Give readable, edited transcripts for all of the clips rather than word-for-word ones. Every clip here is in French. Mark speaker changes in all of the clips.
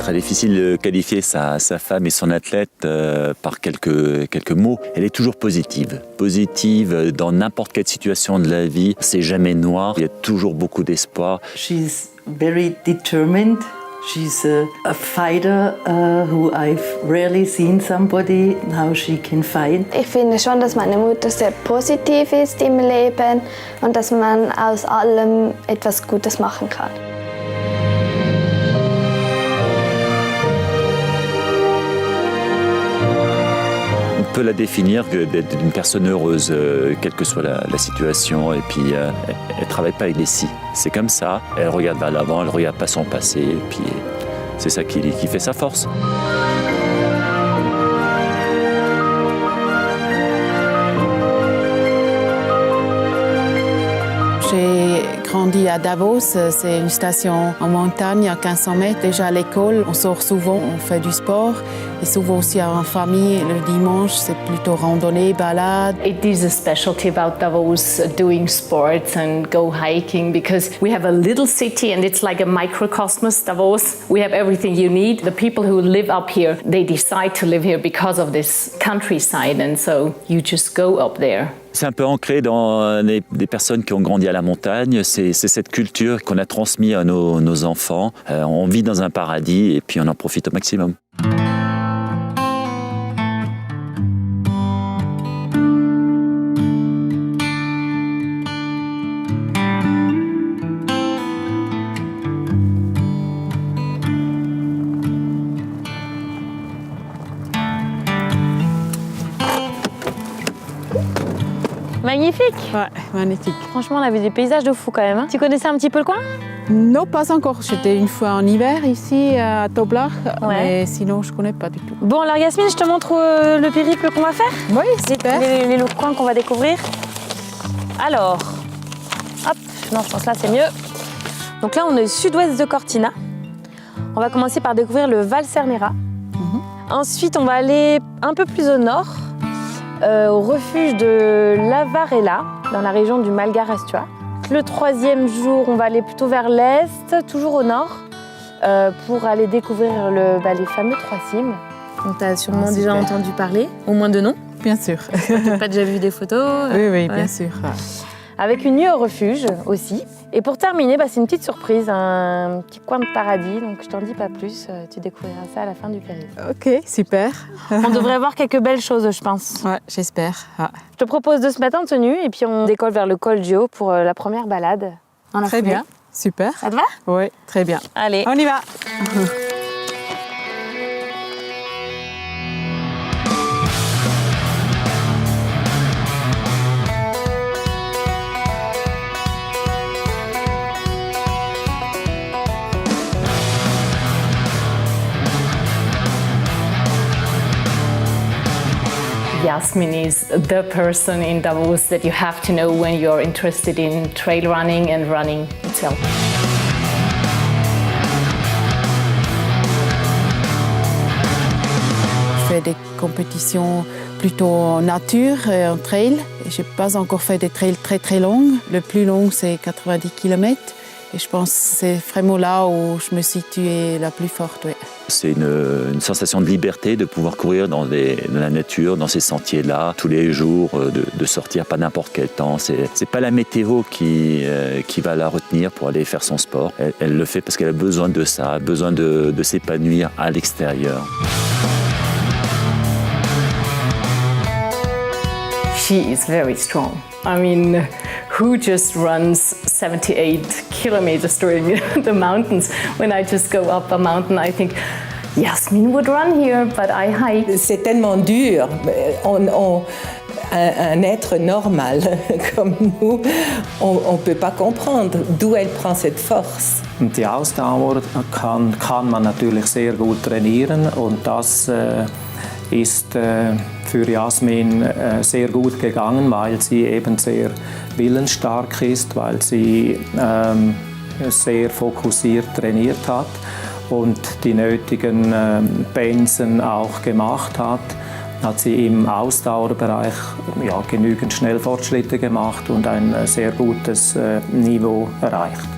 Speaker 1: Très difficile de qualifier sa femme et son athlète par quelques mots. Elle est toujours positive. Positive dans n'importe quelle situation de la vie. C'est jamais noir. Il y a toujours beaucoup d'espoir.
Speaker 2: She's very determined. She's a fighter who I've rarely seen somebody how she can fight.
Speaker 3: Ich finde schon, dass meine Mutter sehr positiv ist im Leben und dass man aus allem etwas Gutes machen kann.
Speaker 1: On peut la définir d'être une personne heureuse, quelle que soit la situation. Et puis, elle ne travaille pas avec les si. C'est comme ça. Elle regarde vers l'avant, elle ne regarde pas son passé. Et puis, c'est ça qui fait sa force.
Speaker 4: J'ai grandi à Davos, c'est une station en montagne à 1500 mètres. Déjà à l'école, on sort souvent, on fait du sport. Et souvent aussi en famille, le dimanche, c'est plutôt randonnée, balade.
Speaker 5: It is a specialty about Davos doing sports and go hiking because we have a little city and it's like a microcosmos, Davos. We have everything you need. The people who live up here, they decide to live here because of this countryside and so you just go up there.
Speaker 1: C'est un peu ancré dans des personnes qui ont grandi à la montagne. C'est cette culture qu'on a transmise à nos enfants. On vit dans un paradis et puis on en profite au maximum.
Speaker 6: Magnifique.
Speaker 4: Ouais, magnifique.
Speaker 6: Franchement, on a vu des paysages de fou quand même. Hein. Tu connaissais un petit peu le coin?
Speaker 4: Non, pas encore. J'étais une fois en hiver ici à Toblach, mais sinon je ne connais pas du tout.
Speaker 6: Bon, alors Yasmine, je te montre le périple qu'on va faire.
Speaker 4: Oui, super.
Speaker 6: Les coins qu'on va découvrir. Alors, hop, non, je pense là c'est mieux. Donc là, on est au sud-ouest de Cortina. On va commencer par découvrir le Val Cernera. Ensuite, on va aller un peu plus au nord, au refuge de Lavarella, dans la région du Malgarastua. Le troisième jour, on va aller plutôt vers l'est, toujours au nord, pour aller découvrir les fameux Trois Cimes. Donc tu as sûrement déjà entendu parler, au moins de nom.
Speaker 4: Bien sûr.
Speaker 6: Tu n'as pas déjà vu des photos?
Speaker 4: Oui, bien sûr.
Speaker 6: Avec une nuit au refuge aussi. Et pour terminer, c'est une petite surprise, un petit coin de paradis, donc je t'en dis pas plus, tu découvriras ça à la fin du périple.
Speaker 4: Ok, super.
Speaker 6: On devrait voir quelques belles choses, je pense.
Speaker 4: Ouais, j'espère.
Speaker 6: Je te propose de se mettre en tenue et puis on décolle vers le col du Haut pour la première balade.
Speaker 4: Très bien, super.
Speaker 6: Ça te va?
Speaker 4: Oui, très bien.
Speaker 6: Allez.
Speaker 4: On y va.
Speaker 5: Yasmin is the person in Davos that you have to know when you're interested in trail running and running itself.
Speaker 4: Je fais des compétitions plutôt en nature et en trail. Je n'ai pas encore fait des trails très très longs. Le plus long, c'est 90 km. Et je pense que c'est vraiment là où je me situe la plus forte. Oui.
Speaker 1: C'est une sensation de liberté de pouvoir courir dans la nature, dans ces sentiers-là, tous les jours, de sortir, pas n'importe quel temps. C'est pas la météo qui va la retenir pour aller faire son sport. Elle le fait parce qu'elle a besoin de ça, besoin de s'épanouir à l'extérieur.
Speaker 5: She is very strong. I mean, who just runs 78 kilometers during the mountains? When I just go up a mountain, I think, Yasmin would run here, but I hike.
Speaker 7: C'est tellement dur. Un être normal comme nous, on ne peut pas comprendre, d'où elle prend cette force.
Speaker 8: Die Ausdauer kann man natürlich sehr gut trainieren und das ist für Yasmin sehr gut gegangen, weil sie eben sehr willensstark ist, weil sie sehr fokussiert trainiert hat und die nötigen Pensen auch gemacht hat sie im Ausdauerbereich genügend Schnellfortschritte gemacht und ein sehr gutes Niveau erreicht.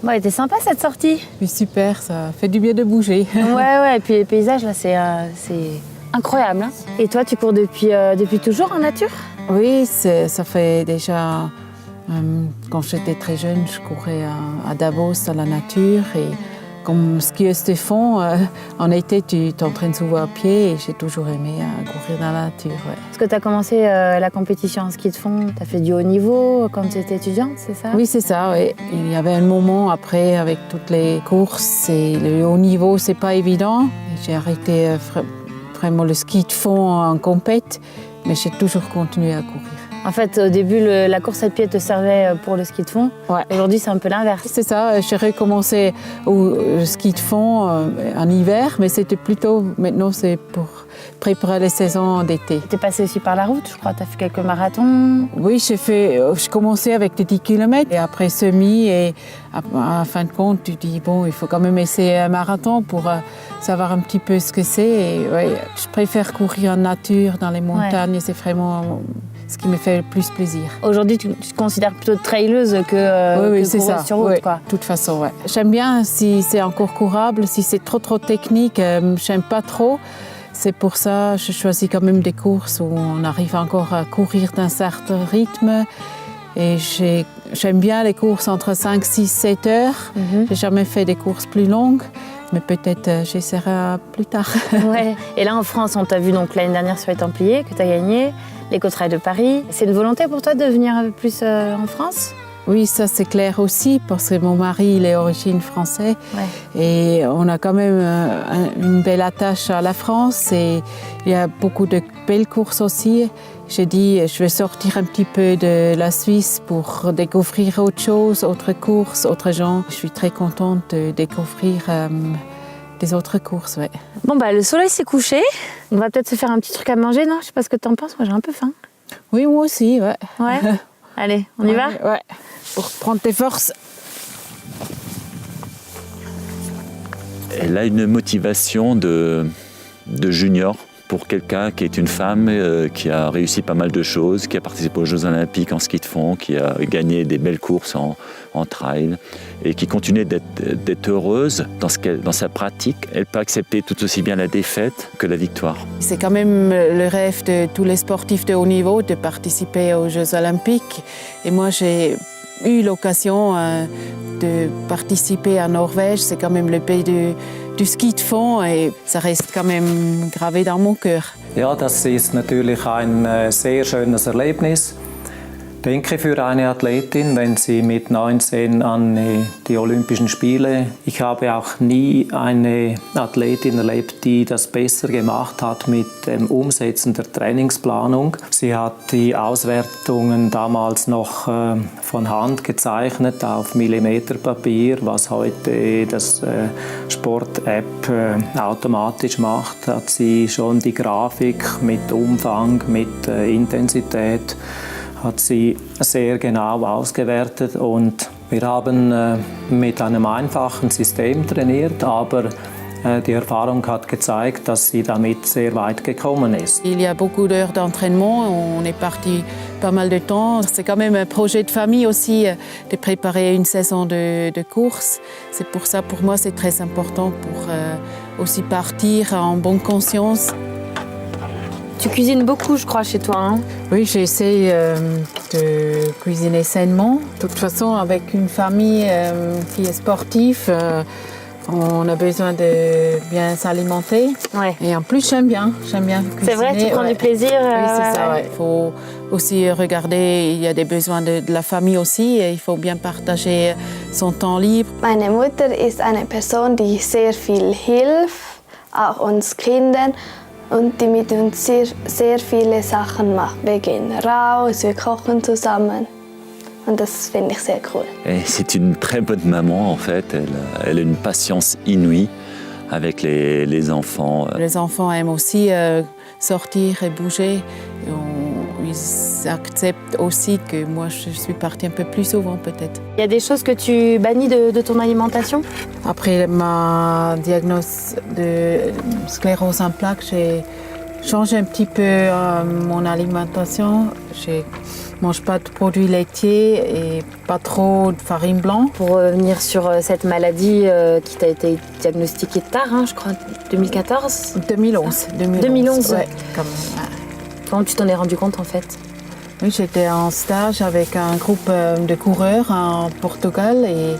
Speaker 6: Bon, elle était sympa cette sortie.
Speaker 4: Puis super, ça fait du bien de bouger.
Speaker 6: Ouais, et puis les paysages là, c'est incroyable. Hein. Et toi, tu cours depuis toujours en nature?
Speaker 4: Oui, ça fait déjà... quand j'étais très jeune, je courais à Davos dans la nature. Et comme skieuse de fond, en été, tu t'entraînes souvent à pied. Et j'ai toujours aimé courir dans la nature. Ouais.
Speaker 6: Parce que tu as commencé la compétition en ski de fond, tu as fait du haut niveau quand tu étais étudiante, c'est ça?
Speaker 4: Oui, c'est ça. Oui. Il y avait un moment après, avec toutes les courses, et le haut niveau, c'est pas évident. J'ai arrêté vraiment le ski de fond en compète, mais j'ai toujours continué à courir.
Speaker 6: En fait, au début, la course à pied te servait pour le ski de fond.
Speaker 4: Ouais.
Speaker 6: Aujourd'hui, c'est un peu l'inverse.
Speaker 4: C'est ça, j'ai recommencé au ski de fond en hiver, mais c'était plutôt, maintenant c'est pour préparer les saisons d'été.
Speaker 6: Tu es passé aussi par la route, je crois, tu as fait quelques marathons.
Speaker 4: Oui, je commençais avec des 10 km et après semi, et à fin de compte, tu dis, bon, il faut quand même essayer un marathon pour savoir un petit peu ce que c'est. Et, ouais, je préfère courir en nature, dans les montagnes, ouais. C'est vraiment ce qui me fait le plus plaisir.
Speaker 6: Aujourd'hui, tu te considères plutôt traileuse que
Speaker 4: c'est
Speaker 6: coureuse
Speaker 4: ça.
Speaker 6: sur route,
Speaker 4: Oui,
Speaker 6: quoi.
Speaker 4: De toute façon, ouais. J'aime bien si c'est encore courable, si c'est trop technique, j'aime pas trop. C'est pour ça que je choisis quand même des courses où on arrive encore à courir d'un certain rythme. Et j'aime bien les courses entre 5, 6, 7 heures. J'ai jamais fait des courses plus longues, mais peut-être j'essaierai plus tard.
Speaker 6: Ouais. Et là, en France, on t'a vu donc l'année dernière sur les Templiers, que tu as gagné, les Côtes-Rails de Paris. C'est une volonté pour toi de venir plus en France ?
Speaker 4: Oui, ça c'est clair aussi, parce que mon mari, il est d'origine française. Ouais. Et on a quand même une belle attache à la France. Et il y a beaucoup de belles courses aussi. J'ai dit, je vais sortir un petit peu de la Suisse pour découvrir autre chose, autres courses, autres gens. Je suis très contente de découvrir des autres courses, ouais.
Speaker 6: Bon, le soleil s'est couché. On va peut-être se faire un petit truc à manger, non? Je sais pas ce que t'en penses, moi j'ai un peu faim.
Speaker 4: Oui, moi aussi, ouais.
Speaker 6: Ouais. Allez, on y va?
Speaker 4: Ouais, pour prendre tes forces.
Speaker 1: Elle a une motivation de junior pour quelqu'un qui est une femme qui a réussi pas mal de choses, qui a participé aux Jeux Olympiques en ski de fond, qui a gagné des belles courses en trail et qui continue d'être heureuse dans sa pratique. Elle peut accepter tout aussi bien la défaite que la victoire.
Speaker 4: C'est quand même le rêve de tous les sportifs de haut niveau de participer aux Jeux Olympiques. Et moi, j'ai eu l'occasion de participer en Norvège. C'est quand même le pays du ski de fond et ça reste quand même gravé dans mon cœur.
Speaker 8: Ja, das ist natürlich ein sehr schönes Erlebnis. Denke für eine Athletin, wenn sie mit 19 an die Olympischen Spiele. Ich habe auch nie eine Athletin erlebt, die das besser gemacht hat mit dem Umsetzen der Trainingsplanung. Sie hat die Auswertungen damals noch von Hand gezeichnet auf Millimeterpapier, was heute das Sport-App automatisch macht. Hat sie schon die Grafik mit Umfang, mit Intensität, hat sie sehr genau ausgewertet und wir haben mit einem einfachen System trainiert, aber die Erfahrung hat gezeigt, dass sie damit sehr weit gekommen ist.
Speaker 4: Il y a beaucoup d'heures d'entraînement, on est parti pas mal de temps. C'est quand même un projet de famille aussi de préparer une saison de course. C'est pour ça, pour moi, c'est très important pour aussi partir en bonne conscience.
Speaker 6: Tu cuisines beaucoup, je crois, chez toi, hein?
Speaker 4: Oui, j'essaie de cuisiner sainement. De toute façon, avec une famille qui est sportive, on a besoin de bien s'alimenter.
Speaker 6: Ouais.
Speaker 4: Et en plus, j'aime bien cuisiner.
Speaker 6: C'est vrai, tu prends du plaisir.
Speaker 4: Oui, c'est ça, ouais. Il faut aussi regarder, il y a des besoins de la famille aussi. Et il faut bien partager son temps libre.
Speaker 3: Meine Mutter ist eine Person, die sehr viel hilft, auch uns Kindern. Und die mit uns sehr viele Sachen macht. Wir gehen raus, wir kochen zusammen. Und das finde ich sehr cool.
Speaker 1: Et c'est une très bonne maman en fait. Elle a une patience inouïe avec les enfants.
Speaker 4: Les enfants aiment aussi sortir et bouger. Ils acceptent aussi que moi je suis partie un peu plus souvent peut-être.
Speaker 6: Il y a des choses que tu bannis de ton alimentation?
Speaker 4: Après ma diagnose de sclérose en plaques, j'ai change un petit peu mon alimentation. Je ne mange pas de produits laitiers et pas trop de farine blanche.
Speaker 6: Pour revenir sur cette maladie qui t'a été diagnostiquée tard, hein, je crois, 2014
Speaker 4: 2011.
Speaker 6: 2011
Speaker 4: ouais, quand même.
Speaker 6: Comment tu t'en es rendu compte en fait?
Speaker 4: Oui, j'étais en stage avec un groupe de coureurs en Portugal et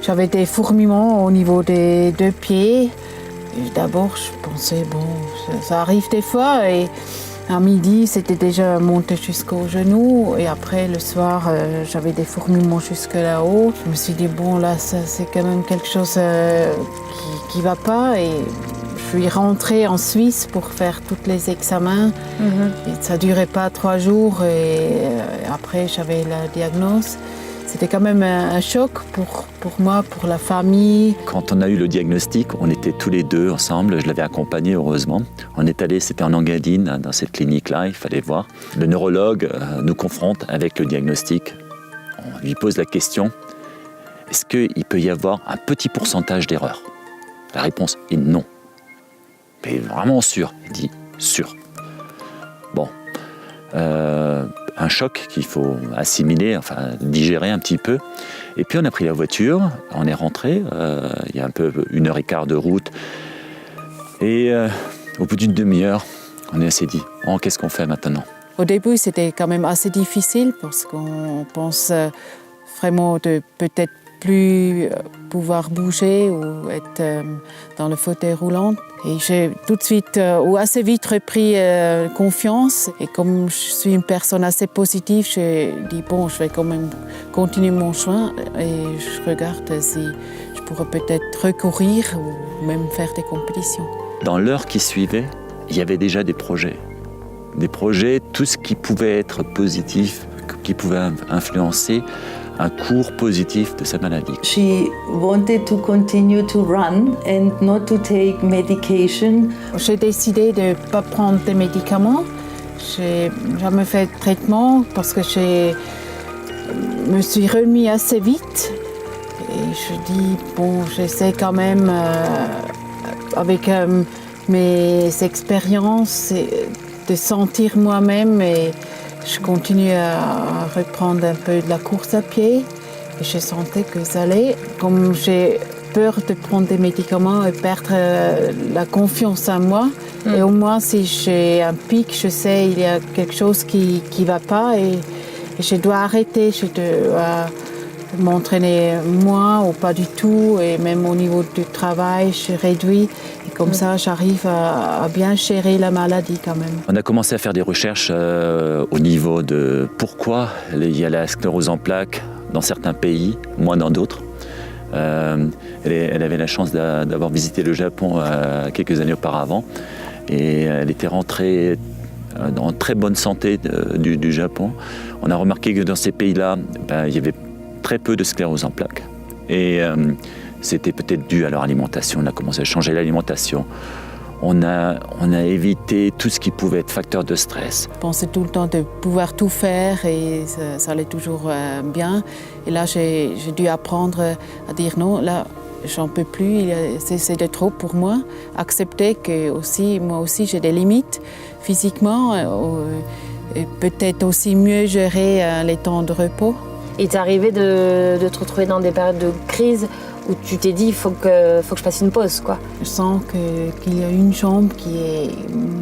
Speaker 4: j'avais des fourmillements au niveau des 2 pieds. Et d'abord, je pensais, bon, ça arrive des fois. Et à midi, c'était déjà monté jusqu'aux genoux. Et après, le soir, j'avais des fourmillements jusque là-haut. Je me suis dit, bon, là, c'est quand même quelque chose qui ne va pas. Et je suis rentrée en Suisse pour faire tous les examens. Et ça ne durait pas 3 jours. Et après, j'avais la diagnose. C'était quand même un choc pour moi, pour la famille.
Speaker 1: Quand on a eu le diagnostic, on était tous les deux ensemble. Je l'avais accompagné, heureusement. On est allé, c'était en Engadine, dans cette clinique-là, il fallait voir. Le neurologue nous confronte avec le diagnostic. On lui pose la question, est-ce qu'il peut y avoir un petit pourcentage d'erreur? La réponse est non. Mais vraiment sûr. Il dit sûr. Bon. Un choc qu'il faut assimiler, enfin digérer un petit peu. Et puis on a pris la voiture, on est rentré, il y a un peu 1h15 de route. Et au bout d'une demi-heure, on s'est dit, oh, qu'est-ce qu'on fait maintenant?
Speaker 4: Au début, c'était quand même assez difficile parce qu'on pense vraiment de peut-être plus pouvoir bouger ou être dans le fauteuil roulant. Et j'ai tout de suite ou assez vite repris confiance. Et comme je suis une personne assez positive, j'ai dit bon, je vais quand même continuer mon chemin et je regarde si je pourrais peut-être recourir ou même faire des compétitions.
Speaker 1: Dans l'heure qui suivait, il y avait déjà des projets. Des projets, tout ce qui pouvait être positif, qui pouvait influencer un cours positif de sa maladie.
Speaker 2: She wanted to continue to run and not to take medication.
Speaker 4: J'ai décidé de ne pas prendre des médicaments. J'ai jamais fait de traitement parce que je me suis remis assez vite. Et je dis, bon, j'essaie quand même, avec mes expériences, de sentir moi-même et je continue à reprendre un peu de la course à pied et je sentais que ça allait. Comme j'ai peur de prendre des médicaments et perdre la confiance en moi, et au moins si j'ai un pic, je sais qu'il y a quelque chose qui ne va pas et je dois arrêter, je dois m'entraîner moins ou pas du tout et même au niveau du travail, je réduis. Et comme ça, j'arrive à bien gérer la maladie quand même.
Speaker 1: On a commencé à faire des recherches au niveau de pourquoi il y a la sclérose en plaques dans certains pays, moins dans d'autres. Elle avait la chance d'avoir visité le Japon quelques années auparavant et elle était rentrée en très bonne santé du Japon. On a remarqué que dans ces pays-là, il y avait très peu de sclérose en plaques. Et c'était peut-être dû à leur alimentation. On a commencé à changer l'alimentation. On a évité tout ce qui pouvait être facteur de stress.
Speaker 4: Je pensais tout le temps de pouvoir tout faire et ça allait toujours bien. Et là, j'ai dû apprendre à dire non, là, j'en peux plus, c'est de trop pour moi. Accepter que moi aussi, j'ai des limites physiquement et peut-être aussi mieux gérer les temps de repos.
Speaker 6: Il t'est arrivé de te retrouver dans des périodes de crise où tu t'es dit il faut que je fasse une pause, quoi.
Speaker 4: Je sens qu'il y a une jambe qui est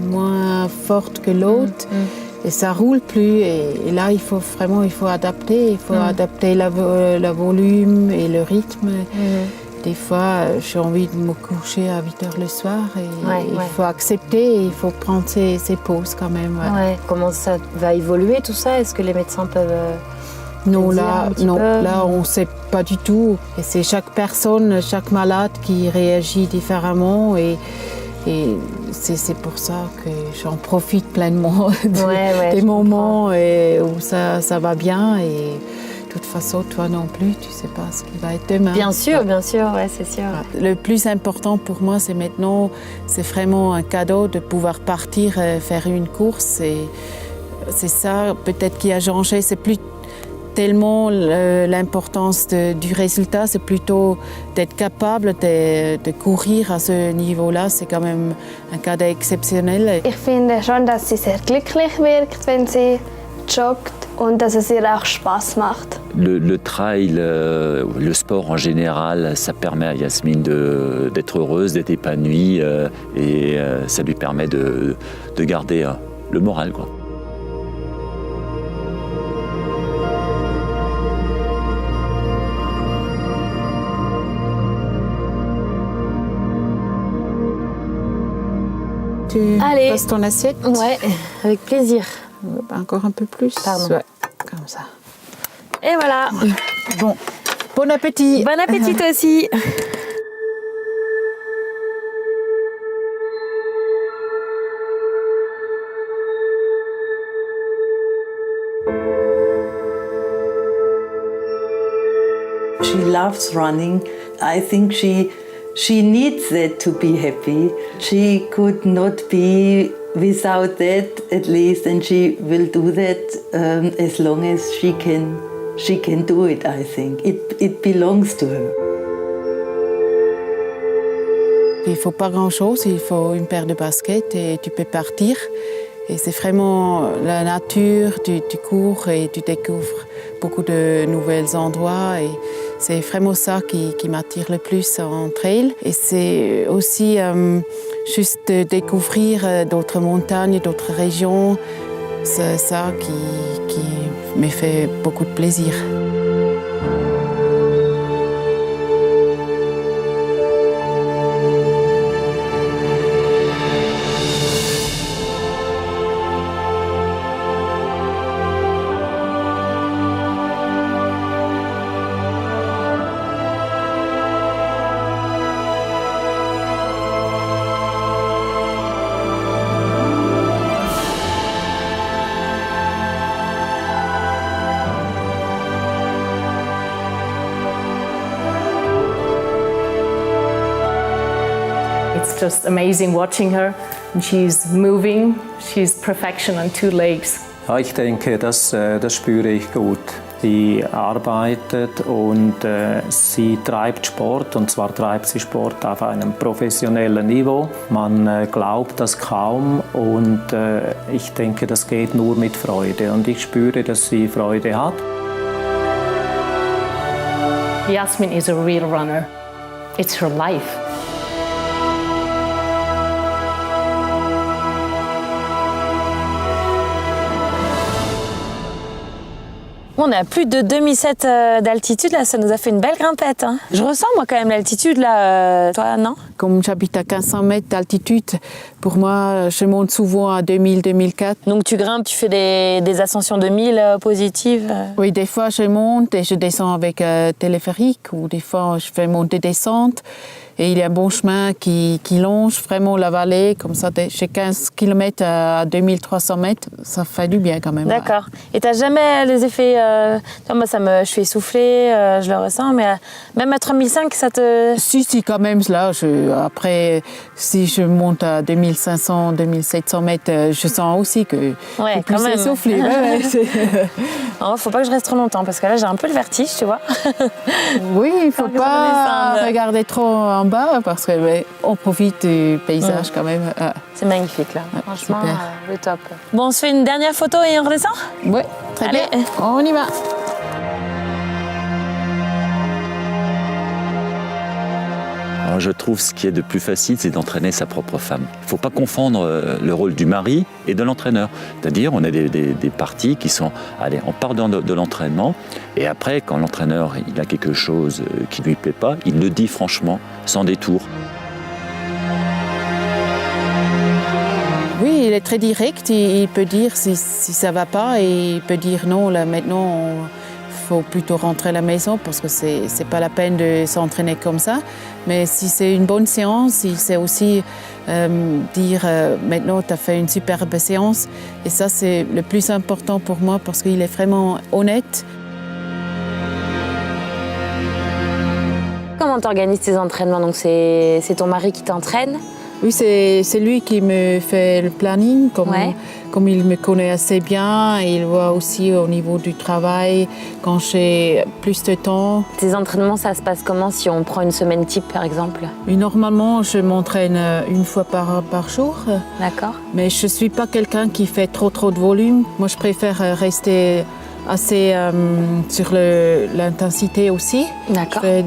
Speaker 4: moins forte que l'autre et ça roule plus. Et là, il faut adapter. Il faut adapter le volume et le rythme. Des fois, j'ai envie de me coucher à 8h le soir et il faut accepter et il faut prendre ses pauses quand même.
Speaker 6: Ouais. Comment ça va évoluer tout ça? Est-ce que les médecins peuvent...
Speaker 4: Non, là, on ne sait pas du tout. Et c'est chaque personne, chaque malade qui réagit différemment. Et c'est pour ça que j'en profite pleinement des moments où ça va bien. Et de toute façon, toi non plus, tu ne sais pas ce qui va être demain.
Speaker 6: Bien sûr, ouais, c'est sûr.
Speaker 4: Le plus important pour moi, c'est maintenant, c'est vraiment un cadeau de pouvoir partir faire une course. Et c'est ça peut-être qui a changé. C'est plus tellement l'importance du résultat, c'est plutôt d'être capable de courir à ce niveau-là. C'est quand même un cas exceptionnel.
Speaker 3: Ich finde schon, dass sie sehr glücklich wirkt, wenn sie joggt und dass es ihr auch Spaß macht.
Speaker 1: Le trail, le sport en général, ça permet à Yasmine d'être heureuse, d'être épanouie et ça lui permet de garder le moral, quoi.
Speaker 4: Tu
Speaker 6: Allez.
Speaker 4: passes ton assiette?
Speaker 6: Ouais, avec plaisir.
Speaker 4: Encore un peu plus.
Speaker 6: Pardon.
Speaker 4: Ouais, comme ça.
Speaker 6: Et voilà.
Speaker 4: Bon, bon appétit.
Speaker 6: Bon appétit toi aussi.
Speaker 2: She loves running. I think she needs that to be happy. She could not be without that, at least, and she will do that as long as she can do it, I think. It belongs to her.
Speaker 4: Il ne faut pas grand-chose, il faut une paire de baskets et tu peux partir. Et c'est vraiment la nature, tu cours et tu découvres beaucoup de nouveaux endroits. Et c'est vraiment ça qui m'attire le plus en trail. Et c'est aussi juste de découvrir d'autres montagnes, d'autres régions. C'est ça qui me fait beaucoup de plaisir.
Speaker 5: It's just amazing watching her. And she's moving, she's perfection on two legs.
Speaker 8: Ja, ich denke, das spüre ich gut. Sie arbeitet und sie treibt Sport, und zwar treibt sie Sport auf einem professionellen Niveau. Man glaubt das kaum, und ich denke, das geht nur mit Freude, und ich spüre, dass sie Freude hat.
Speaker 5: Yasmin is a real runner. It's her life.
Speaker 6: On est à plus de 2007 d'altitude, là, ça nous a fait une belle grimpette. Hein. Je ressens moi quand même l'altitude là, toi non?
Speaker 4: Comme j'habite à 1500 mètres d'altitude, pour moi, je monte souvent à 2000-2004.
Speaker 6: Donc tu grimpes, tu fais des ascensions de 1000 positives?
Speaker 4: Oui, des fois je monte et je descends avec téléphérique, ou des fois je fais monter-descente. Et il y a un bon chemin qui longe vraiment la vallée, comme ça, chez 15 km à 2300 mètres, ça fait du bien quand même.
Speaker 6: D'accord. Et t'as jamais les effets... moi, je suis essoufflée, je le ressens, mais même à 3005, ça te...
Speaker 4: Si, quand même, là, après, si je monte à 2500, 2700 mètres, je sens aussi que je suis plus essoufflée.
Speaker 6: Non, faut pas que je reste trop longtemps, parce que là, j'ai un peu le vertige, tu vois.
Speaker 4: Oui, il faut pas regarder trop en bas, parce qu'on profite du paysage quand même.
Speaker 6: C'est magnifique, là.
Speaker 4: Ouais,
Speaker 6: franchement,
Speaker 4: super.
Speaker 6: le top. Bon, on se fait une dernière photo et on redescend?
Speaker 4: Oui, très
Speaker 6: Allez.
Speaker 4: bien. On y va.
Speaker 1: Alors, je trouve ce qui est de plus facile, c'est d'entraîner sa propre femme. Il ne faut pas confondre le rôle du mari et de l'entraîneur. C'est-à-dire, on a des parties qui sont... Allez, on part de l'entraînement, et après, quand l'entraîneur il a quelque chose qui ne lui plaît pas, il le dit franchement, sans détour.
Speaker 4: Oui, il est très direct. Il peut dire si ça ne va pas, et il peut dire non, là maintenant, il faut plutôt rentrer à la maison parce que ce n'est pas la peine de s'entraîner comme ça. Mais si c'est une bonne séance, il sait aussi dire maintenant tu as fait une superbe séance. Et ça, c'est le plus important pour moi parce qu'il est vraiment honnête.
Speaker 6: Comment tu organises tes entraînements? Donc c'est ton mari qui t'entraîne.
Speaker 4: Oui, c'est lui qui me fait le planning, comme il me connaît assez bien. Il voit aussi au niveau du travail, quand j'ai plus de temps.
Speaker 6: Tes entraînements, ça se passe comment si on prend une semaine type, par exemple?
Speaker 4: Et normalement, je m'entraîne une fois par jour.
Speaker 6: D'accord.
Speaker 4: Mais je ne suis pas quelqu'un qui fait trop de volume. Moi, je préfère rester assez sur l'intensité aussi.
Speaker 6: D'accord.
Speaker 4: Je fais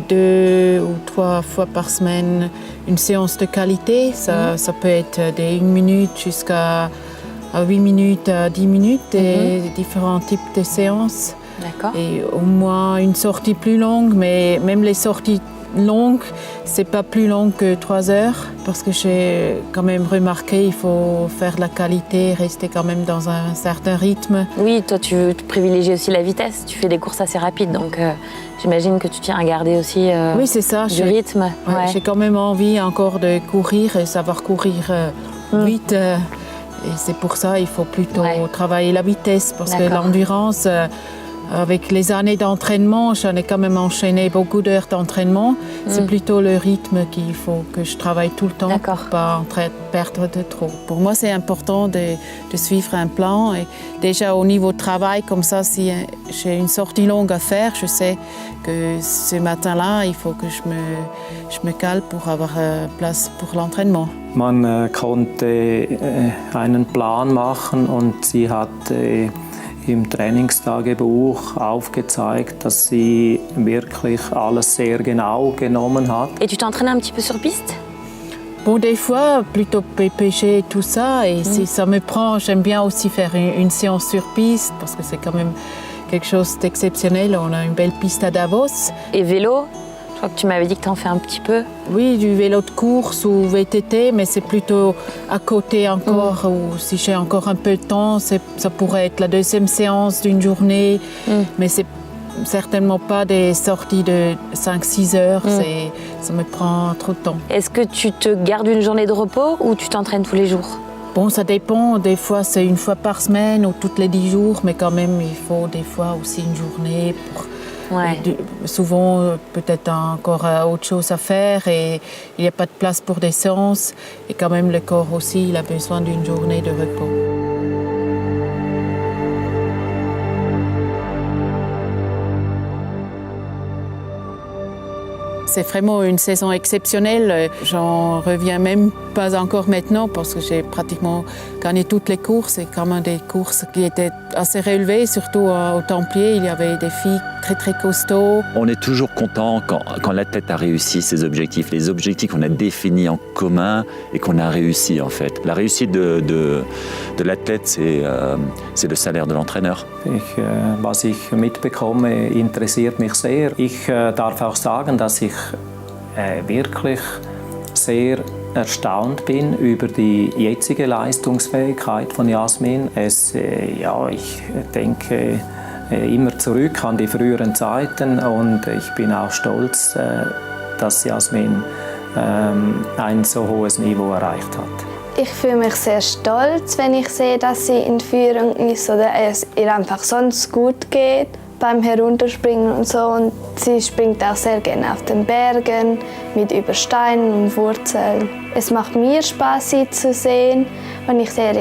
Speaker 4: 2 ou 3 fois par semaine une séance de qualité. Ça peut être de 1 minute jusqu'à 8 minutes à 10 minutes, et différents types de séances.
Speaker 6: D'accord.
Speaker 4: Et au moins une sortie plus longue, mais même les sorties longues, c'est pas plus long que 3 heures, parce que j'ai quand même remarqué il faut faire de la qualité, rester quand même dans un certain rythme.
Speaker 6: Oui, toi tu privilégies aussi la vitesse, tu fais des courses assez rapides, donc j'imagine que tu tiens à garder aussi
Speaker 4: oui, c'est ça,
Speaker 6: du rythme.
Speaker 4: Ouais. J'ai quand même envie encore de courir et savoir courir vite. Et c'est pour ça qu'il faut plutôt travailler la vitesse, parce que l'endurance, avec les années d'entraînement, j'en ai quand même enchaîné beaucoup d'heures d'entraînement. C'est plutôt le rythme qu'il faut que je travaille tout le temps pour ne pas perdre de trop. Pour moi, c'est important de suivre un plan. Et déjà au niveau de travail, comme ça, si j'ai une sortie longue à faire, je sais que ce matin-là, il faut que je me cale pour avoir place pour l'entraînement.
Speaker 8: Man konnte einen Plan machen und sie hat im Trainingstagebuch aufgezeigt, dass sie wirklich alles sehr genau genommen hat.
Speaker 6: Et tu t'entraînes un petit peu sur piste?
Speaker 4: Bon, des fois, plutôt pêcher et tout ça. Et si ça me prend, j'aime bien aussi faire une séance sur piste, parce que c'est quand même quelque chose d'exceptionnel. On a une belle piste à Davos.
Speaker 6: Et vélo? Je crois que tu m'avais dit que tu en fais un petit peu.
Speaker 4: Oui, du vélo de course ou VTT, mais c'est plutôt à côté encore, ou si j'ai encore un peu de temps, ça pourrait être la deuxième séance d'une journée, mais c'est certainement pas des sorties de 5-6 heures, ça me prend trop de temps.
Speaker 6: Est-ce que tu te gardes une journée de repos ou tu t'entraînes tous les jours?
Speaker 4: Bon, ça dépend, des fois c'est une fois par semaine ou toutes les 10 jours, mais quand même il faut des fois aussi une journée pour... Souvent, peut-être encore autre chose à faire et il n'y a pas de place pour des séances. Et quand même, le corps aussi, il a besoin d'une journée de repos. C'est vraiment une saison exceptionnelle. J'en reviens même pas encore maintenant parce que j'ai pratiquement gagné toutes les courses. C'est quand même des courses qui étaient assez relevées, surtout au Templier. Il y avait des filles très costauds.
Speaker 1: On est toujours content quand l'athlète a réussi ses objectifs, les objectifs qu'on a définis en commun et qu'on a réussi en fait. La réussite de l'athlète, c'est le salaire de l'entraîneur.
Speaker 8: Was ich mitbekomme, interessiert mich sehr. Ich darf auch sagen, dass ich wirklich sehr erstaunt bin über die jetzige Leistungsfähigkeit von Jasmin. Ich denke immer zurück an die früheren Zeiten und ich bin auch stolz, dass Jasmin ein so hohes Niveau erreicht hat.
Speaker 3: Ich fühle mich sehr stolz, wenn ich sehe, dass sie in Führung ist oder es ihr einfach sonst gut geht beim Herunterspringen und so. Und sie springt auch sehr gerne auf den Bergen mit über Steinen und Wurzeln. Es macht mir Spaß, sie zu sehen, und ich sehe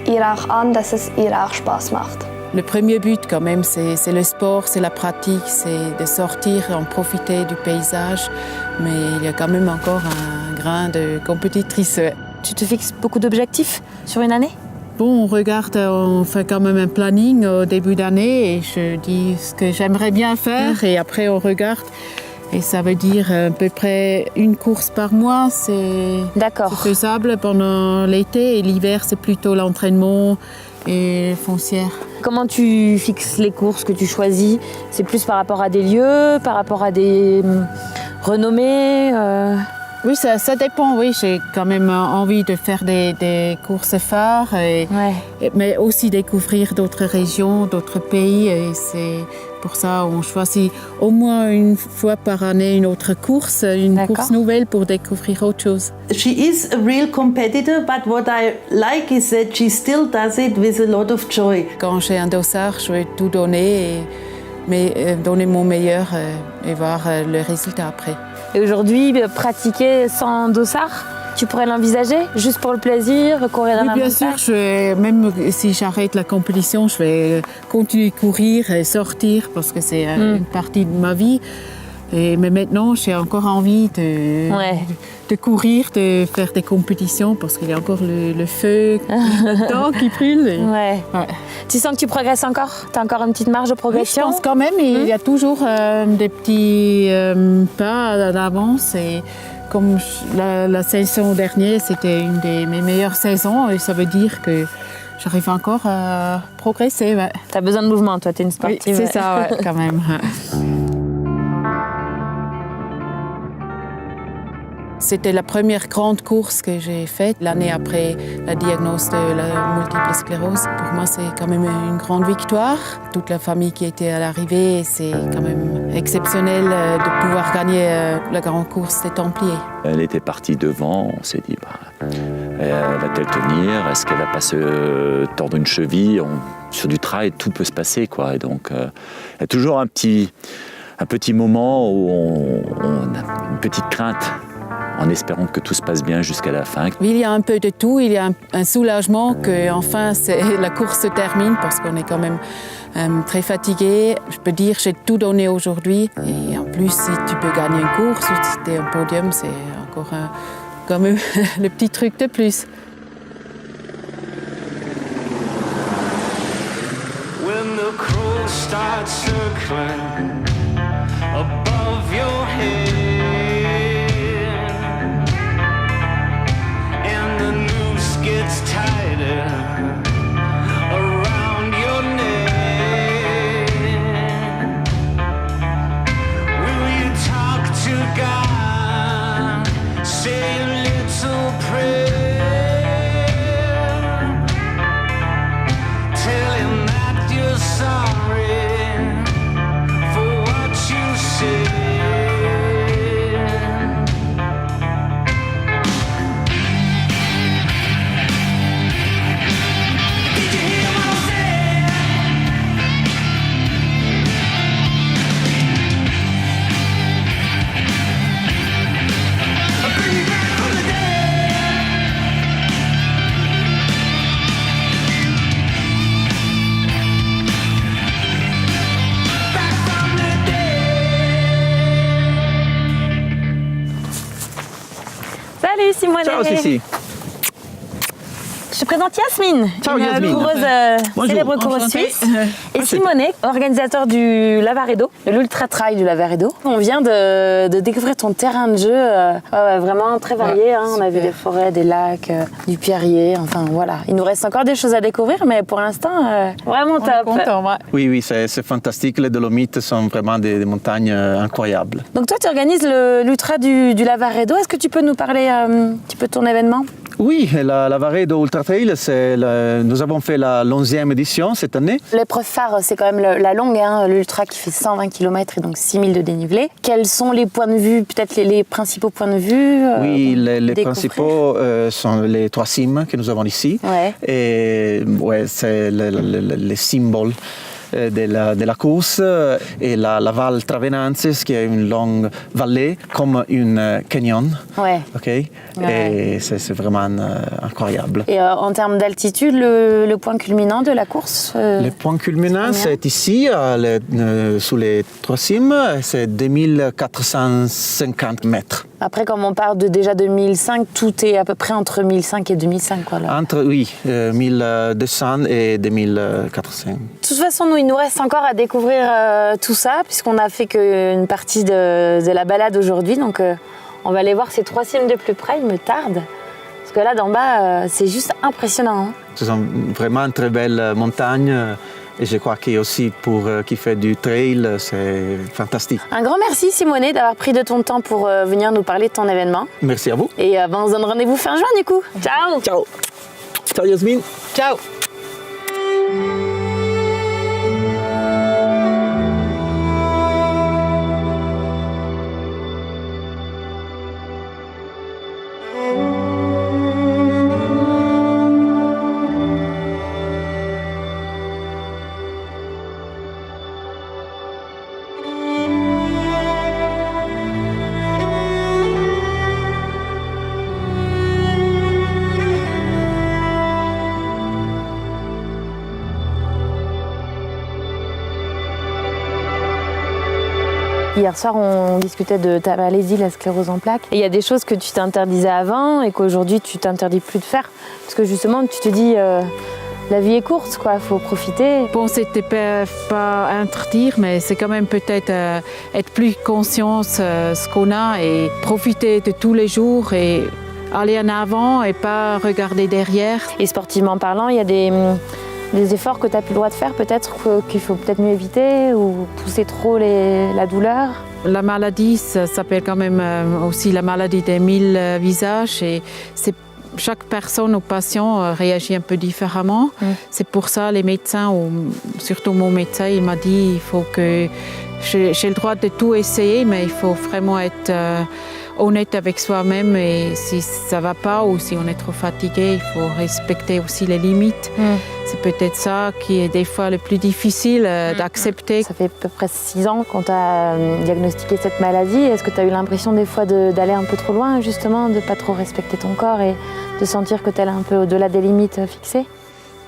Speaker 3: ihr auch an, dass es ihr auch Spaß macht.
Speaker 4: Le premier but quand même, c'est le sport, c'est la pratique, c'est de sortir, en profiter du paysage. Mais il y a quand même encore un grain de compétitrice.
Speaker 6: Tu te fixes beaucoup d'objectifs sur une année?
Speaker 4: Bon, on fait quand même un planning au début d'année et je dis ce que j'aimerais bien faire et après on regarde. Et ça veut dire à peu près une course par mois, c'est faisable pendant l'été et l'hiver c'est plutôt l'entraînement et foncière.
Speaker 6: Comment tu fixes les courses que tu choisis? C'est plus par rapport à des lieux, par rapport à des renommées
Speaker 4: Oui, ça dépend. Oui, j'ai quand même envie de faire des courses phares, mais aussi découvrir d'autres régions, d'autres pays. Et c'est pour ça qu'on choisit au moins une fois par année une autre course, course nouvelle pour découvrir autre chose.
Speaker 2: She is a real competitor, but what I like is that she still does it with a lot of joy.
Speaker 4: Quand j'ai un dossard, je vais tout donner, mais donner mon meilleur et voir le résultat après.
Speaker 6: Et aujourd'hui, pratiquer sans dossard, Tu pourrais l'envisager, juste pour le plaisir, courir dans
Speaker 4: Oui,
Speaker 6: la
Speaker 4: bien
Speaker 6: montagne?
Speaker 4: sûr, même si j'arrête la compétition, je vais continuer à courir et sortir parce que c'est une partie de ma vie. Mais maintenant, j'ai encore envie de courir, de faire des compétitions parce qu'il y a encore le feu, le temps qui brûle.
Speaker 6: Ouais. Tu sens que tu progresses encore? Tu as encore une petite marge de
Speaker 4: Oui, je
Speaker 6: progression?
Speaker 4: pense quand même, il y a toujours des petits pas d'avance. Et comme la saison dernière, c'était une de mes meilleures saisons, et ça veut dire que j'arrive encore à progresser. Ouais.
Speaker 6: Tu as besoin de mouvement, toi, tu es une
Speaker 4: Oui,
Speaker 6: sportive.
Speaker 4: c'est ça, ouais, quand même. C'était la première grande course que j'ai faite l'année après la diagnose de la multiple sclérose. Pour moi, c'est quand même une grande victoire. Toute la famille qui était à l'arrivée, c'est quand même exceptionnel de pouvoir gagner la grande course des Templiers.
Speaker 1: Elle était partie devant, on s'est dit, va-t-elle tenir? Est-ce qu'elle va pas se tordre une cheville? Sur du trail, tout peut se passer, quoi. Et donc, il y a toujours un petit moment où on a une petite crainte, en espérant que tout se passe bien jusqu'à la fin.
Speaker 4: Il y a un peu de tout, il y a un soulagement qu'enfin la course se termine parce qu'on est quand même très fatigué. Je peux dire que j'ai tout donné aujourd'hui et en plus si tu peux gagner une course ou si tu es un podium, c'est encore quand même le petit truc de plus.
Speaker 9: When the crows start circling above your head and the noose gets tighter around your neck, will you talk to God, say a little prayer, tell him that you're sorry for what you said. Did you hear what I said? I'll bring you back from the dead. Back from the dead.
Speaker 6: Salut Simone.
Speaker 10: Ciao Cécile.
Speaker 6: Je te présente Yasmine,
Speaker 10: Ciao,
Speaker 6: une
Speaker 10: Yasmine.
Speaker 6: coureuse, célèbre coureuse
Speaker 4: Enchantée.
Speaker 6: suisse. Et Simone, organisateur du Lavaredo, de l'Ultra Trail du Lavaredo. On vient de découvrir ton terrain de jeu, vraiment très varié. Hein. On a vu des forêts, des lacs, du pierrier, enfin voilà. Il nous reste encore des choses à découvrir, mais pour l'instant, vraiment top.
Speaker 4: Content, ouais.
Speaker 10: Oui, c'est fantastique. Les Dolomites sont vraiment des montagnes incroyables.
Speaker 6: Donc toi, tu organises l'Ultra du Lavaredo. Est-ce que tu peux nous parler un petit peu de ton événement?
Speaker 10: Oui, la Lavaredo Ultra Trail, nous avons fait la 11e édition cette année.
Speaker 6: L'épreuve phare, c'est quand même la longue, hein, l'Ultra qui fait 120 km et donc 6000 de dénivelé. Quels sont les points de vue, peut-être les principaux points de vue
Speaker 10: Oui, les principaux sont les 3 cimes que nous avons ici.
Speaker 6: Ouais.
Speaker 10: Et c'est les symboles de la course et la Val Travenances qui est une longue vallée comme une canyon.
Speaker 6: Ouais.
Speaker 10: Ok. Et c'est vraiment incroyable.
Speaker 6: Et en termes d'altitude, le point culminant de la course
Speaker 10: Le point culminant, c'est ici, sous les 3 cimes, c'est 2450 mètres.
Speaker 6: Après, comme on part de déjà 2005, tout est à peu près entre 1005 et 2005. Quoi, là.
Speaker 10: Entre, 1200 et 2400.
Speaker 6: De toute façon, nous, il nous reste encore à découvrir tout ça, puisqu'on a fait qu'une partie de la balade aujourd'hui. Donc, on va aller voir ces 3 cimes de plus près. Il me tarde. Parce que là, d'en bas, c'est juste impressionnant. Hein.
Speaker 10: Ce sont vraiment très belles montagnes. Et je crois que aussi pour qui fait du trail, c'est fantastique.
Speaker 6: Un grand merci, Simone, d'avoir pris de ton temps pour venir nous parler de ton événement.
Speaker 10: Merci à vous.
Speaker 6: Et on se donne rendez-vous fin juin, du coup. Ciao.
Speaker 10: Ciao. Ciao, Yasmine.
Speaker 6: Ciao. Hier soir, on discutait de ta maladie, la sclérose en plaques. Et il y a des choses que tu t'interdisais avant et qu'aujourd'hui tu t'interdis plus de faire. Parce que justement, tu te dis, la vie est courte, quoi, faut profiter.
Speaker 4: Bon, c'était pas interdire, mais c'est quand même peut-être être plus conscient de ce qu'on a et profiter de tous les jours et aller en avant et pas regarder derrière.
Speaker 6: Et sportivement parlant, il y a des efforts que tu n'as plus le droit de faire, peut-être qu'il faut peut-être mieux éviter ou pousser trop la douleur.
Speaker 4: La maladie, ça s'appelle quand même aussi la maladie des 1000 visages et chaque personne ou patient réagit un peu différemment. C'est pour ça les médecins, ou surtout mon médecin, il m'a dit il faut que j'ai le droit de tout essayer, mais il faut vraiment être honnête avec soi-même et si ça va pas ou si on est trop fatigué, il faut respecter aussi les limites. C'est peut-être ça qui est des fois le plus difficile d'accepter.
Speaker 6: Ça fait à peu près 6 ans qu'on t'a diagnostiqué cette maladie. Est-ce que tu as eu l'impression des fois d'aller un peu trop loin, justement, de ne pas trop respecter ton corps et de sentir que tu es un peu au-delà des limites fixées?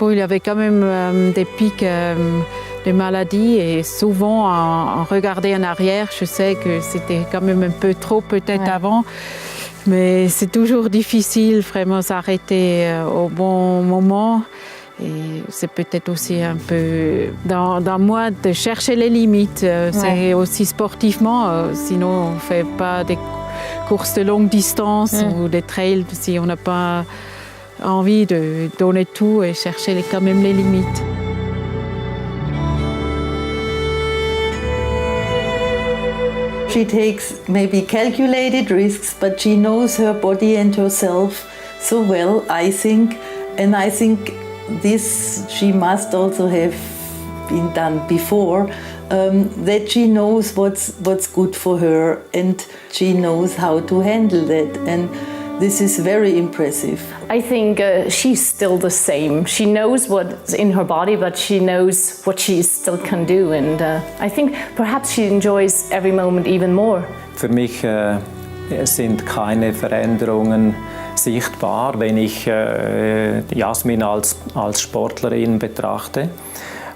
Speaker 4: Bon, il y avait quand même des pics de maladie et souvent en regardant en arrière, je sais que c'était quand même un peu trop peut-être avant. Mais c'est toujours difficile vraiment s'arrêter au bon moment. Et c'est peut-être aussi un peu dans moi de chercher les limites. C'est aussi sportivement, sinon on ne fait pas des courses de longue distance ou des trails si on n'a pas envie de donner tout et chercher quand même les limites.
Speaker 2: She takes maybe calculated risks, but she knows her body and herself so well, I think. And I think this she must also have been done before, that she knows what's good for her and she knows how to handle that. And this is very impressive.
Speaker 5: I think she's still the same. She knows what's in her body, but she knows what she still can do. And I think perhaps she enjoys every moment even more.
Speaker 8: Für mich sind keine Veränderungen sichtbar, wenn ich Jasmin als Sportlerin betrachte.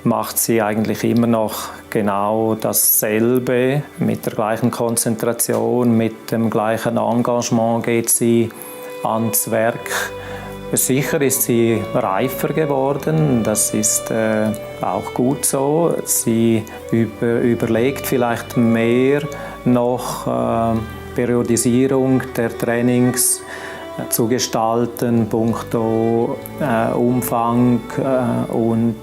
Speaker 8: Macht sie eigentlich immer noch genau dasselbe, mit der gleichen Konzentration, mit dem gleichen Engagement geht sie ans Werk. Sicher ist sie reifer geworden, das ist auch gut so. Sie überlegt vielleicht mehr noch Periodisierung der Trainings zu gestalten, punkto Umfang und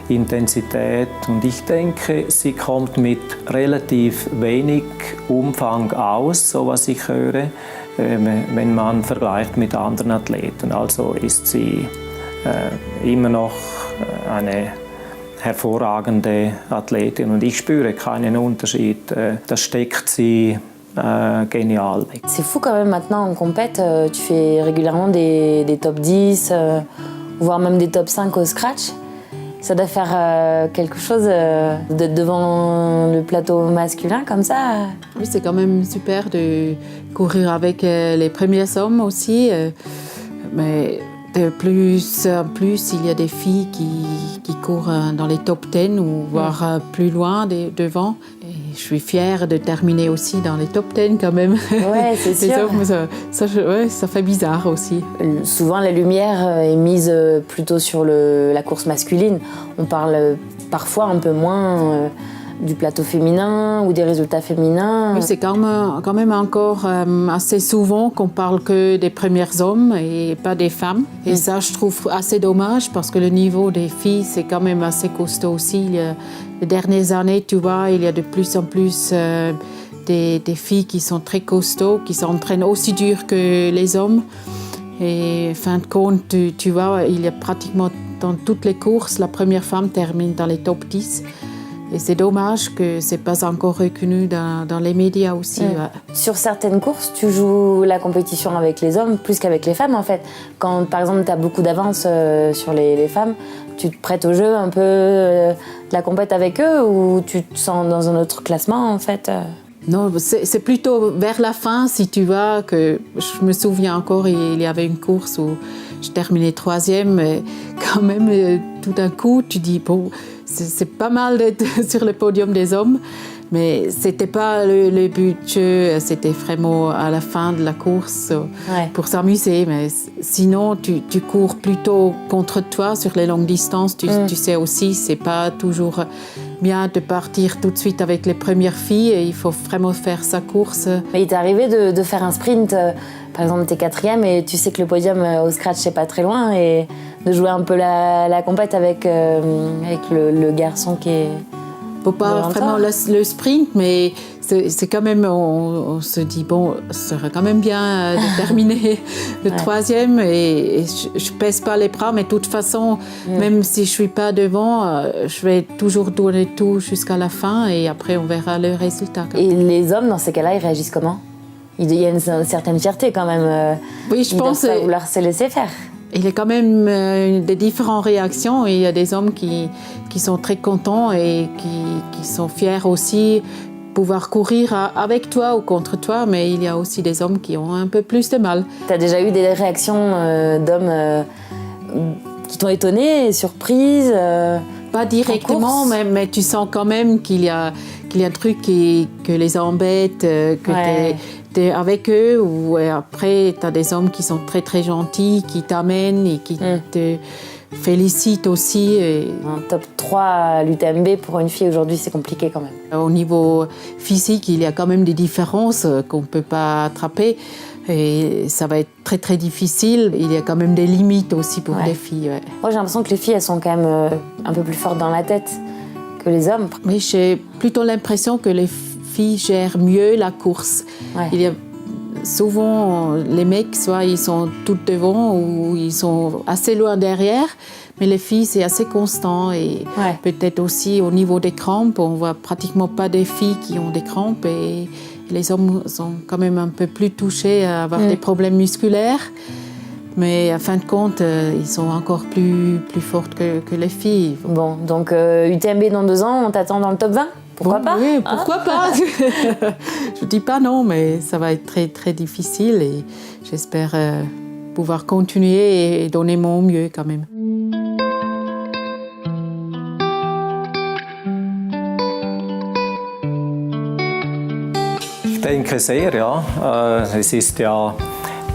Speaker 8: Intensität. Und ich denke, sie kommt mit relativ wenig Umfang aus, so was ich höre, wenn man vergleicht mit anderen Athleten. Also ist sie immer noch eine hervorragende Athletin und ich spüre keinen Unterschied. Das steckt sie génial.
Speaker 6: C'est fou quand même maintenant en compète, tu fais régulièrement des top 10, voire même des top 5 au scratch. Ça doit faire quelque chose d'être devant le plateau masculin comme ça.
Speaker 4: Oui, c'est quand même super de courir avec les premiers hommes aussi. Mais de plus en plus, il y a des filles qui courent dans les top 10 ou voire plus loin devant. Et je suis fière de terminer aussi dans les top 10 quand même.
Speaker 6: Ouais, c'est sûr.
Speaker 4: Ça fait bizarre aussi.
Speaker 6: Souvent, la lumière est mise plutôt sur la course masculine. On parle parfois un peu moins du plateau féminin ou des résultats féminins.
Speaker 4: Oui, c'est quand même encore assez souvent qu'on parle que des premiers hommes et pas des femmes. Et ça, je trouve assez dommage parce que le niveau des filles, c'est quand même assez costaud aussi. Les dernières années, tu vois, il y a de plus en plus des filles qui sont très costauds, qui s'entraînent aussi dur que les hommes. Et fin de compte, tu vois, il y a pratiquement dans toutes les courses, la première femme termine dans les top 10. Et c'est dommage que ce n'est pas encore reconnu dans les médias aussi. Ouais.
Speaker 6: Sur certaines courses, tu joues la compétition avec les hommes plus qu'avec les femmes en fait. Quand par exemple tu as beaucoup d'avance sur les femmes, tu te prêtes au jeu un peu de la compète avec eux ou tu te sens dans un autre classement en fait
Speaker 4: Non, c'est plutôt vers la fin, si tu vois, que je me souviens encore, il y avait une course où je terminais 3e. Et quand même, tout d'un coup, tu dis, bon, c'est pas mal d'être sur le podium des hommes. Mais ce n'était pas le but, c'était vraiment à la fin de la course pour s'amuser. Mais sinon, tu cours plutôt contre toi sur les longues distances. Tu sais aussi, ce n'est pas toujours bien de partir tout de suite avec les premières filles. Et il faut vraiment faire sa course.
Speaker 6: Mais il t'est arrivé de faire un sprint, par exemple, t'es 4e et tu sais que le podium au scratch, c'est pas très loin. Et de jouer un peu la compète avec le garçon qui est...
Speaker 4: Pas vraiment le sprint, mais c'est quand même, on se dit, bon, ce serait quand même bien de terminer le 3e et je pèse pas les bras, mais de toute façon, même si je suis pas devant, je vais toujours donner tout jusqu'à la fin et après on verra le résultat.
Speaker 6: Et les hommes, dans ces cas-là, ils réagissent comment ? Il y a une certaine fierté quand même.
Speaker 4: Oui, je pense.
Speaker 6: Ils doivent pas vouloir se laisser faire.
Speaker 4: Il y a quand même des différentes réactions. Il y a des hommes qui sont très contents et qui sont fiers aussi de pouvoir courir avec toi ou contre toi, mais il y a aussi des hommes qui ont un peu plus de mal.
Speaker 6: Tu as déjà eu des réactions d'hommes qui t'ont étonné, surprise
Speaker 4: Pas directement, mais tu sens quand même qu'il y a un truc que les embête, que t'es avec eux, ou après tu as des hommes qui sont très très gentils, qui t'amènent et qui te félicitent aussi.
Speaker 6: Un top 3 à l'UTMB pour une fille aujourd'hui, c'est compliqué quand même.
Speaker 4: Au niveau physique, il y a quand même des différences qu'on ne peut pas attraper. Et ça va être très très difficile. Il y a quand même des limites aussi pour les filles.
Speaker 6: Moi j'ai l'impression que les filles elles sont quand même un peu plus fortes dans la tête que les hommes.
Speaker 4: Mais j'ai plutôt l'impression que les filles gèrent mieux la course. Il y a souvent les mecs, soit ils sont tout devant ou ils sont assez loin derrière, mais les filles c'est assez constant et peut-être aussi au niveau des crampes, on voit pratiquement pas des filles qui ont des crampes et les hommes sont quand même un peu plus touchés à avoir des problèmes musculaires. Mais à fin de compte, ils sont encore plus fortes que les filles.
Speaker 6: Bon, donc UTMB dans 2 ans, on t'attend dans le top 20 ? Pourquoi pas ?
Speaker 4: Oui, pourquoi pas ? Je ne dis pas non, mais ça va être très, très difficile et j'espère pouvoir continuer et donner mon mieux quand même.
Speaker 8: Ich denke sehr, ja. Es ist ja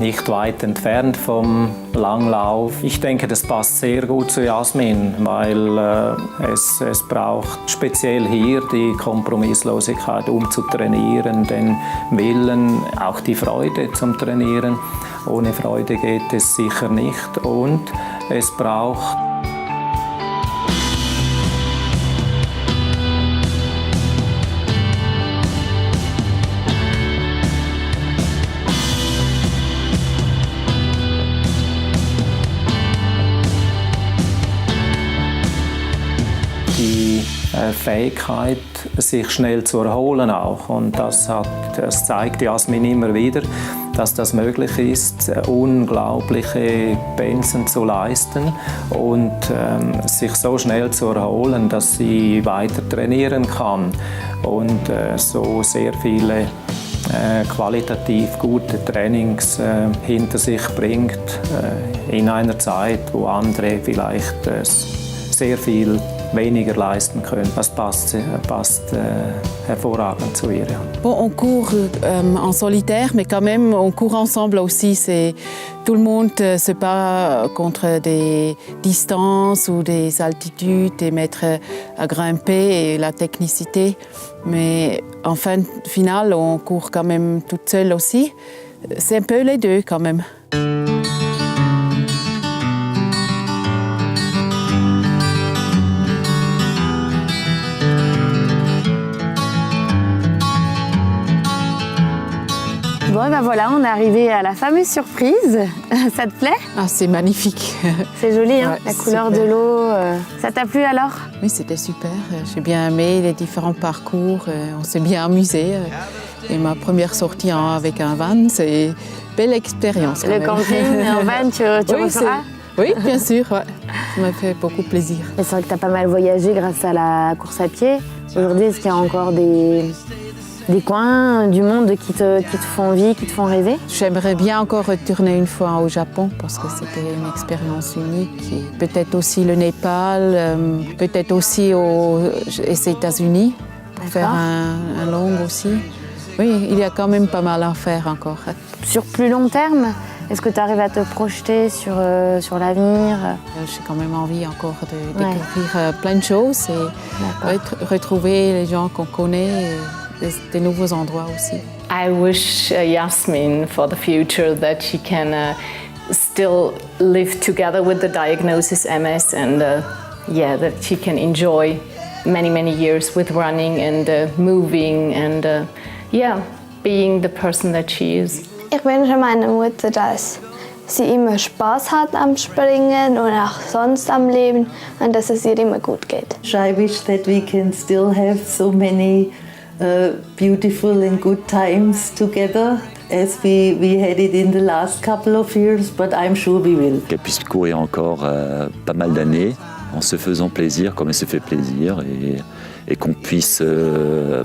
Speaker 8: nicht weit entfernt vom Langlauf. Ich denke, das passt sehr gut zu Jasmin, weil es braucht speziell hier die Kompromisslosigkeit, um zu trainieren, den Willen, auch die Freude zum Trainieren. Ohne Freude geht es sicher nicht und es braucht Fähigkeit, sich schnell zu erholen auch. Und das zeigt Jasmin immer wieder, dass das möglich ist, unglaubliche Pensen zu leisten und sich so schnell zu erholen, dass sie weiter trainieren kann und so sehr viele qualitativ gute Trainings hinter sich bringt in einer Zeit, wo andere vielleicht sehr viel weniger leisten können. Das passt hervorragend zu ihr.
Speaker 4: Bon, on court en solitaire, mais quand même, on court ensemble aussi. Tout le monde se bat contre des distances ou des altitudes, des mètres à grimper et la technicité. Mais en fin finale, on court quand même toute seule aussi. C'est un peu les deux quand même.
Speaker 6: Bon, ben voilà, on est arrivé à la fameuse surprise. Ça te plaît ?
Speaker 4: Ah, c'est magnifique.
Speaker 6: C'est joli, hein,
Speaker 4: Ouais,
Speaker 6: la couleur
Speaker 4: super.
Speaker 6: de l'eau. Ça t'a plu alors ?
Speaker 4: Oui, c'était super. J'ai bien aimé les différents parcours. On s'est bien amusé. Et ma première sortie avec un van, c'est une belle expérience.
Speaker 6: Le camping en van, tu
Speaker 4: Oui,
Speaker 6: referas ?
Speaker 4: Oui, bien sûr. Ouais. Ça m'a fait beaucoup plaisir.
Speaker 6: Et c'est vrai que tu as pas mal voyagé grâce à la course à pied. Aujourd'hui, est-ce qu'il y a encore des des coins du monde qui te font envie, qui te font rêver?
Speaker 4: J'aimerais bien encore retourner une fois au Japon parce que c'était une expérience unique. Et peut-être aussi le Népal, peut-être aussi aux États-Unis pour faire un long aussi. Oui, il y a quand même pas mal à faire encore.
Speaker 6: Sur plus long terme, est-ce que tu arrives à te projeter sur l'avenir?
Speaker 4: J'ai quand même envie encore de découvrir plein de choses et retrouver les gens qu'on connaît et des nouveaux endroits aussi.
Speaker 5: I wish Yasmin for the future that she can still live together with the diagnosis MS and that she can enjoy many years with running and moving and being the person that she is.
Speaker 3: Ich wünsche meiner Mutter, dass sie immer Spaß hat am Springen und auch sonst am Leben und dass es ihr immer gut geht.
Speaker 2: I wish that we can still have so many beautiful and good times together as we had it in the last couple of years, but I'm sure we will.
Speaker 1: Qu'elle puisse courir encore pas mal d'années en se faisant plaisir comme elle se fait plaisir et qu'on puisse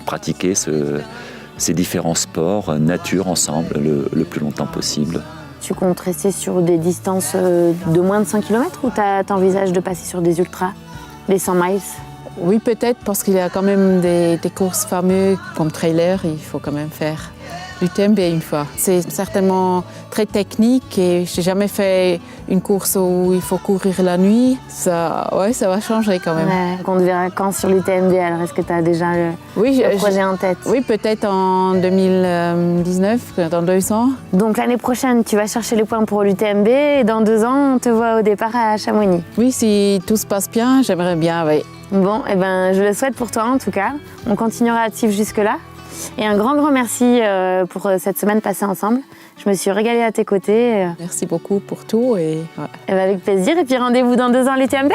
Speaker 1: pratiquer ces différents sports, nature ensemble, le plus longtemps possible.
Speaker 6: Tu comptes rester sur des distances de moins de 100 km ou t'envisages de passer sur des ultras, les 100 miles?
Speaker 4: Oui, peut-être, parce qu'il y a quand même des courses fameuses comme trailer, il faut quand même faire l'UTMB une fois. C'est certainement très technique et je n'ai jamais fait une course où il faut courir la nuit. Ça va changer quand même.
Speaker 6: Ouais, on te verra quand sur l'UTMB, alors est-ce que tu as déjà le projet en tête?
Speaker 4: Oui, peut-être en 2019, dans 2 ans.
Speaker 6: Donc l'année prochaine, tu vas chercher les points pour l'UTMB et dans 2 ans, on te voit au départ à Chamonix.
Speaker 4: Oui, si tout se passe bien, j'aimerais bien, oui.
Speaker 6: Bon, je le souhaite pour toi en tout cas. On continuera à te suivre jusque-là. Et un grand merci pour cette semaine passée ensemble. Je me suis régalée à tes côtés.
Speaker 4: Merci beaucoup pour tout. Et
Speaker 6: avec plaisir. Et puis rendez-vous dans 2 ans à l'UTMB.